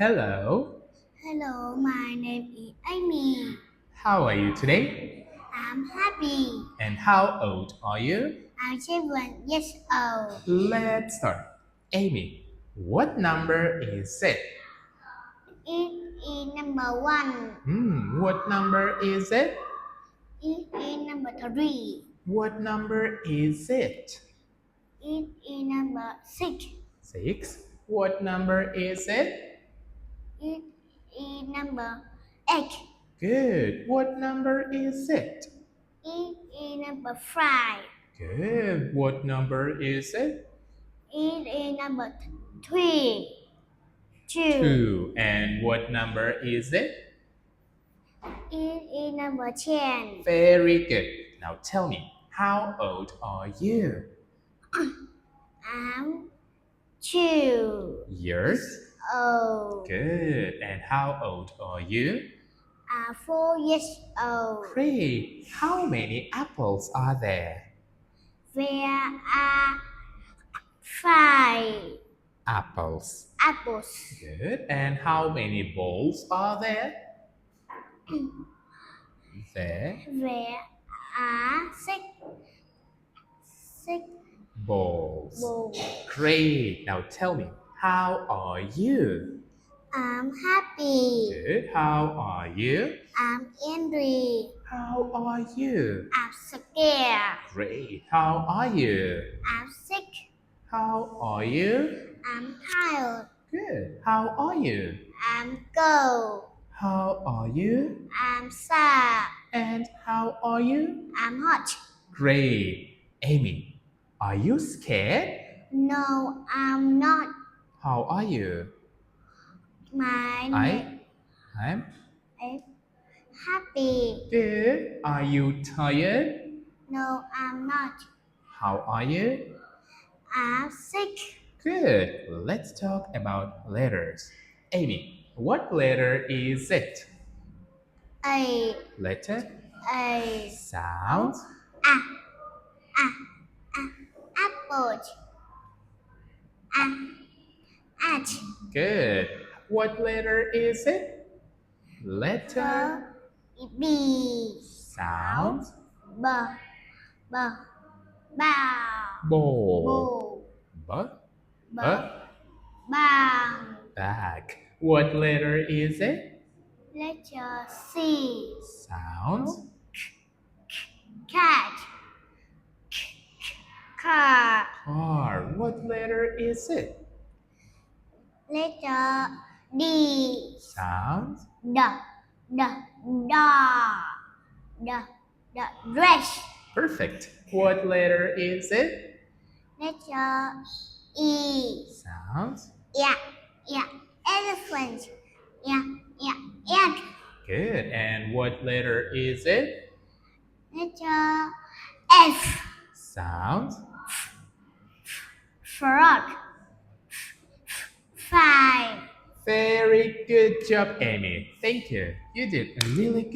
Hello, Hello, my name is Amy. how are you today? I'm happy. And how old are you? I'm 7 years old. Let's start. Amy, what number is it? It is number one. What number is it? It is number three. What number is it? It is number six. 6. What number is it? It is number eight. Good. What number is it? It is number five. Good. What number is it? It is number three. 2. And what number is it? It is number 10. Very good. Now tell me, how old are you? I'm 2 years Years? old. Good. And how old are you? I'm 4 years old. Great. How many apples are there? There are 5 Apples. apples. Good. And how many balls are there? There. There are 6 Balls. balls. Great. Now tell me, how are you? I'm happy. Good. How are you? I'm angry. How are you? I'm scared. Great. How are you? I'm sick. How are you? I'm tired. Good. How are you? I'm cold. How are you? I'm sad. And how are you? I'm hot. Great. Amy, are you scared? No, I'm not. How are you? My name I'm is happy. good. Are you tired? No, I'm not. How are you? I'm sick. Good. Let's talk about letters. Amy, what letter is it? A, Letter? A, Sound? A, A, A, apple. A, at, Good. What letter is it? Letter? B, Sound? B, B, bow, Ball. bow, B? B, B? bang. Back. What letter is it? Letter C, Sound? cat, car. Car. What letter is it? Letter D, Sound? D, D, dog, D, D, dress. Perfect. What letter is it? Letter E, Sound? yeah, yeah, elephant, yeah, yeah, egg. Good. And what letter is it? Letter F, Sound? frog, 5. Very good job, Amy. Thank you. You did a really good